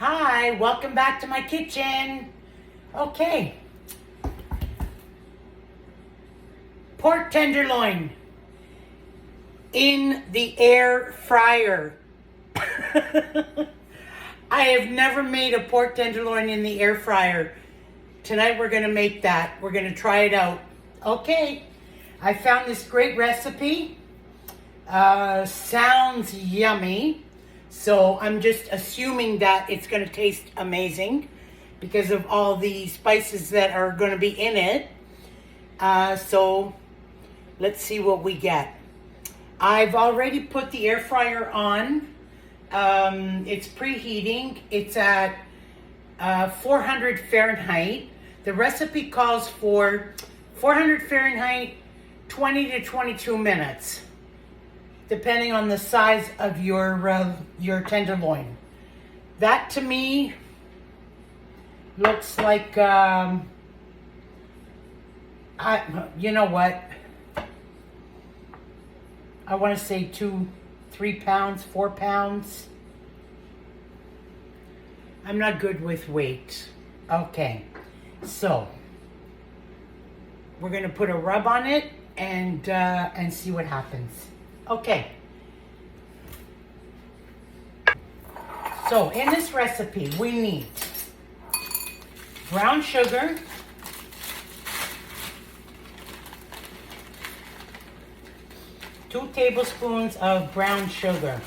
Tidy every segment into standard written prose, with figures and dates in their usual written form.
Hi, welcome back to my kitchen. Okay. Pork tenderloin in the air fryer. I have never made a pork tenderloin in the air fryer. Tonight we're going to make that. We're going to try it out. Okay. I found this great recipe. Sounds yummy. So I'm just assuming that it's going to taste amazing because of all the spices that are going to be in it. So let's see what we get. I've already put the air fryer on. It's preheating. It's at 400 Fahrenheit. The recipe calls for 400 Fahrenheit, 20 to 22 minutes, depending on the size of your tenderloin. That to me looks like, you know what? I want to say 3 pounds, 4 pounds. I'm not good with weight. Okay, so we're gonna put a rub on it and see what happens. Okay. So in this recipe, we need brown sugar, two tablespoons of brown sugar.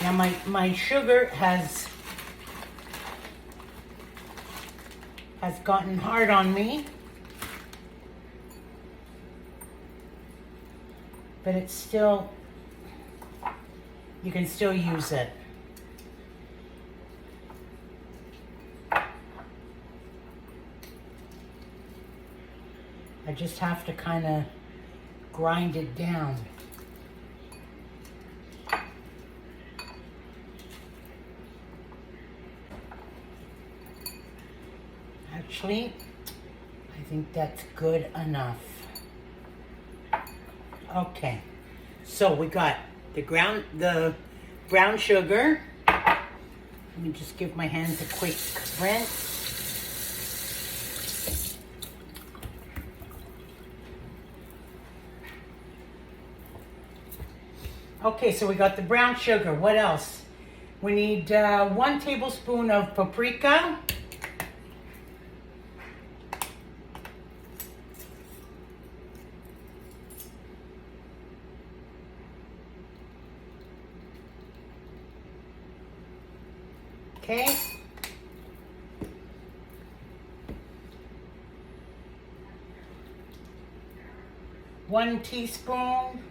Now my sugar has gotten hard on me, but it's still, you can still use it. I just have to kind of grind it down. Actually, I think that's good enough. Okay, so we got the brown sugar. Let me just give my hands a quick rinse. Okay, so we got the brown sugar. What else? We need 1 tablespoon of paprika. Okay. One teaspoon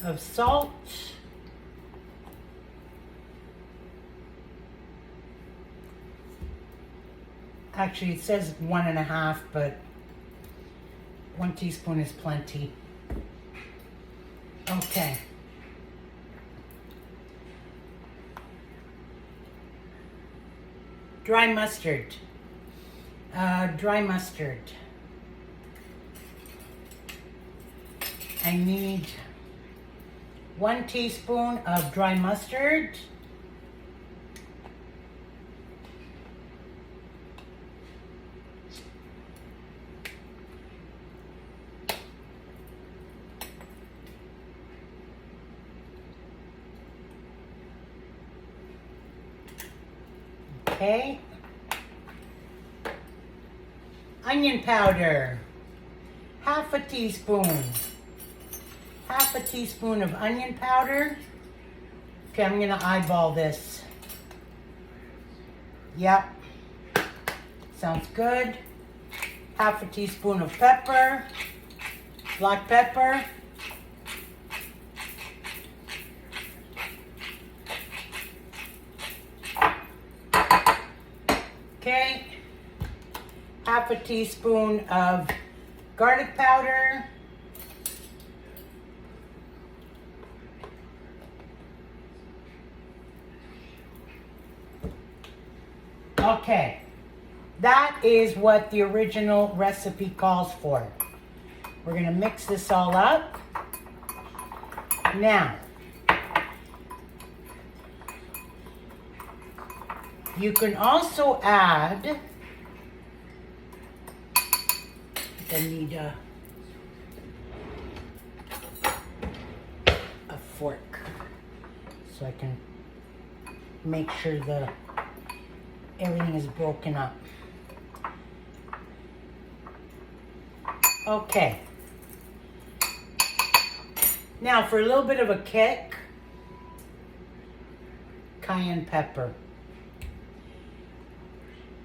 of salt. Actually, it says 1.5, but 1 teaspoon is plenty. Okay. Dry mustard. Dry mustard. I need 1 teaspoon of dry mustard. Okay. Onion powder. Half a teaspoon. Half a teaspoon of onion powder. Okay, I'm gonna eyeball this. Yep. Sounds good. Half a teaspoon of pepper. Black pepper. Okay, half a teaspoon of garlic powder. Okay, that is what the original recipe calls for. We're gonna mix this all up. Now, You can also add, I need a fork so I can make sure everything is broken up. Okay. Now for a little bit of a kick, cayenne pepper.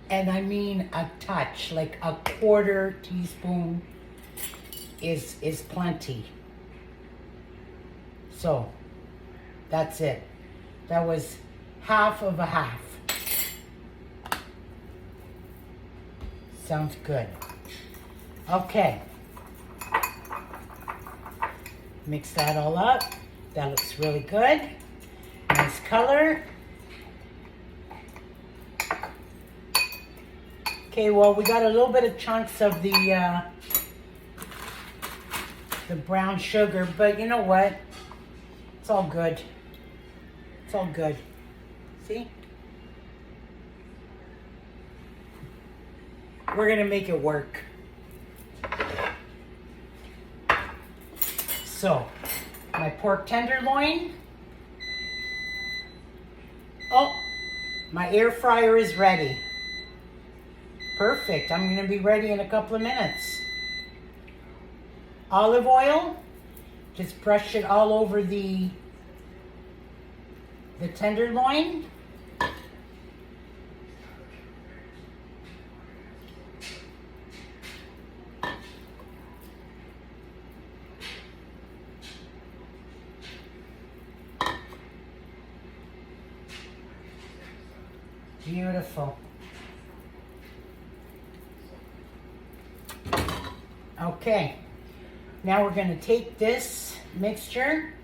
And I mean a touch, like a 1/4 teaspoon is plenty. So that's it. That was half of a half. Sounds good. Okay. Mix that all up. That looks really good. Nice color. Okay, well, we got a little bit of chunks of the brown sugar, but you know what? It's all good. It's all good. See? We're gonna make it work. So, my pork tenderloin. Oh, my air fryer is ready. Perfect. I'm gonna be ready in a couple of minutes. Olive oil. Just brush it all over the tenderloin. Beautiful. Okay, now we're going to take this mixture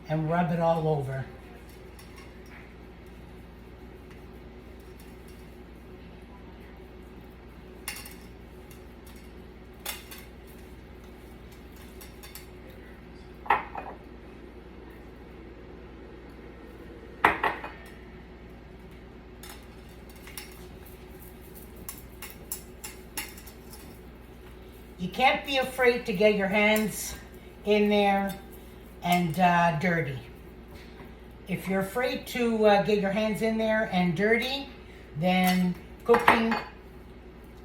and rub it all over. You can't be afraid to get your hands in there and dirty. If you're afraid to get your hands in there and dirty, then cooking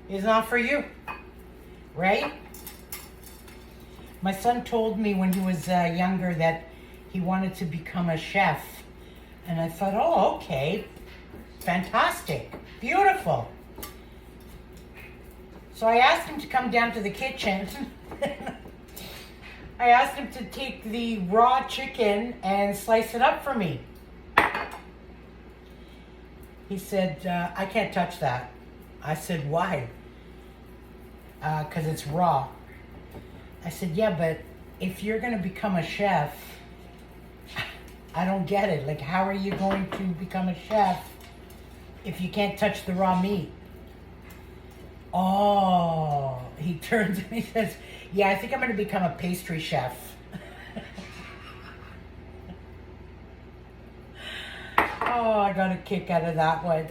is not for you, right? My son told me when he was younger that he wanted to become a chef. And I thought, oh, okay, fantastic, beautiful. So I asked him to come down to the kitchen. I asked him to take the raw chicken and slice it up for me. He said, I can't touch that. I said, why? Because it's raw. I said, yeah, but if you're going to become a chef, I don't get it. Like, how are you going to become a chef if you can't touch the raw meat? Oh, he turns and he says, yeah, I think I'm going to become a pastry chef. Oh, I got a kick out of that one.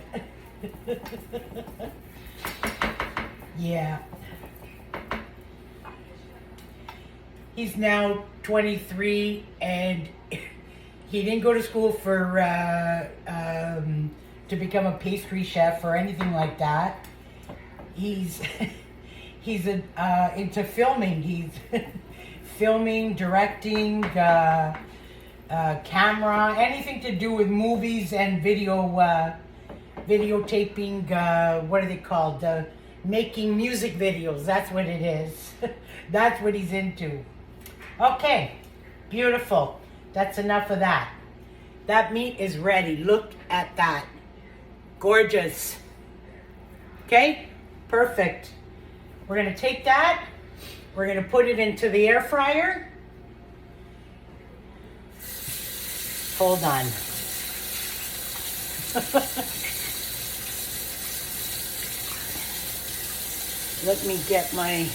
Yeah. He's now 23 and he didn't go to school for to become a pastry chef or anything like that. He's into filming. He's filming, directing, camera, anything to do with movies and videotaping. What are they called? Making music videos. That's what it is. That's what he's into. Okay, beautiful. That's enough of that. That meat is ready. Look at that. Gorgeous. Okay. Perfect. We're going to take that. We're going to put it into the air fryer. Hold on. Let me get my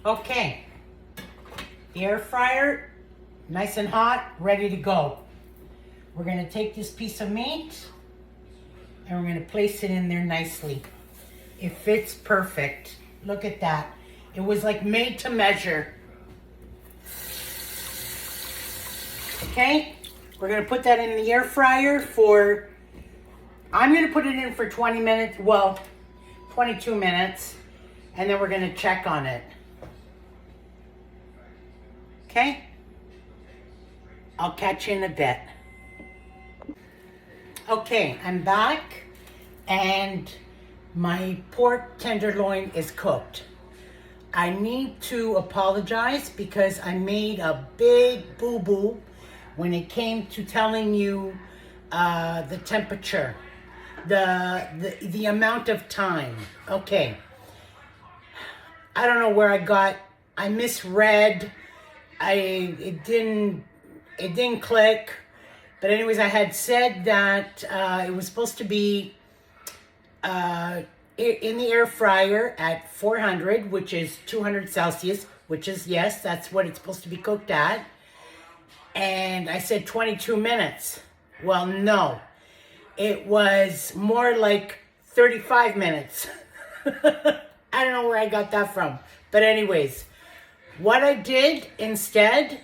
Okay, the air fryer, nice and hot, ready to go. We're gonna take this piece of meat and we're gonna place it in there nicely. It fits perfect. Look at that. It was like made to measure. Okay, we're gonna put that in the air fryer for, I'm gonna put it in for 20 minutes, well, 22 minutes, and then we're gonna check on it. Okay, I'll catch you in a bit. Okay, I'm back, and my pork tenderloin is cooked. I need to apologize because I made a big boo-boo when it came to telling you the temperature, the amount of time. Okay, I don't know where I misread. It didn't click. But anyways, I had said that it was supposed to be in the air fryer at 400, which is 200 Celsius, which is, yes, that's what it's supposed to be cooked at. And I said 22 minutes. Well, no. It was more like 35 minutes. I don't know where I got that from. But anyways, what I did instead,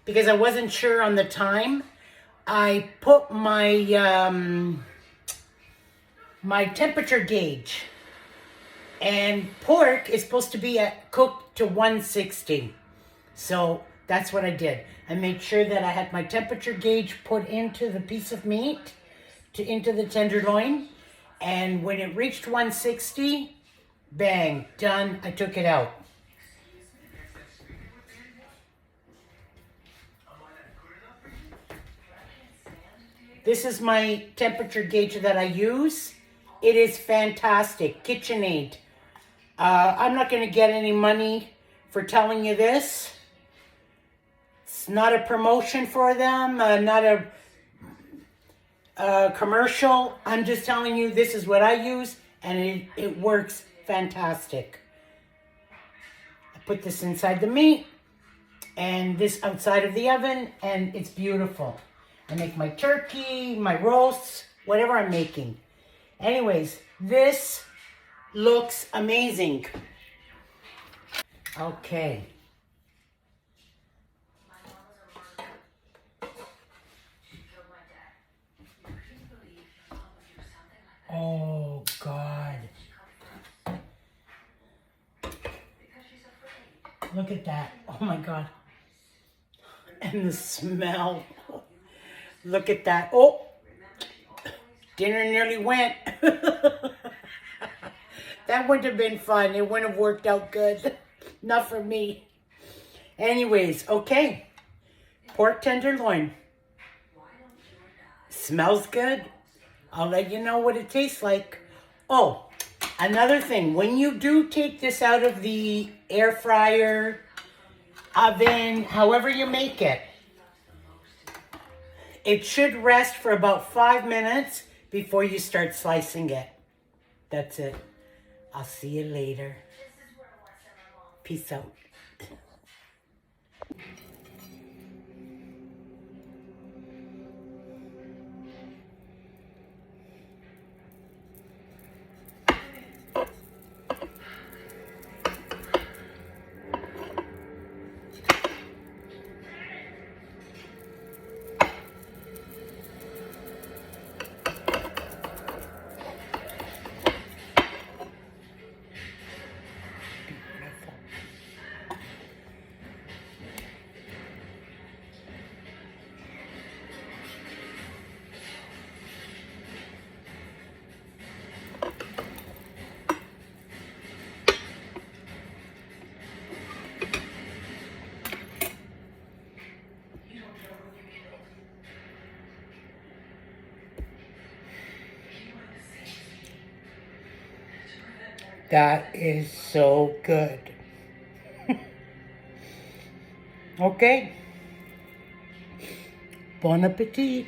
because I wasn't sure on the time, I put my my temperature gauge, and pork is supposed to be cooked to 160. So that's what I did. I made sure that I had my temperature gauge put into the piece of meat, into the tenderloin, and when it reached 160, bang, done, I took it out. This is my temperature gauge that I use. It is fantastic. KitchenAid. I'm not going to get any money for telling you this. It's not a promotion for them, not a commercial. I'm just telling you this is what I use, and it works fantastic. I put this inside the meat and this outside of the oven, and it's beautiful. I make my turkey, my roasts, whatever I'm making. Anyways, this looks amazing. Okay. Oh, God. Look at that. Oh, my God. And the smell. Look at that. Oh, dinner nearly went. That wouldn't have been fun. It wouldn't have worked out good. Not for me. Anyways, okay. Pork tenderloin. Smells good. I'll let you know what it tastes like. Oh, another thing. When you do take this out of the air fryer, oven, however you make it, it should rest for about 5 minutes before you start slicing it. That's it. I'll see you later. Peace out. That is so good. Okay. Bon appetit.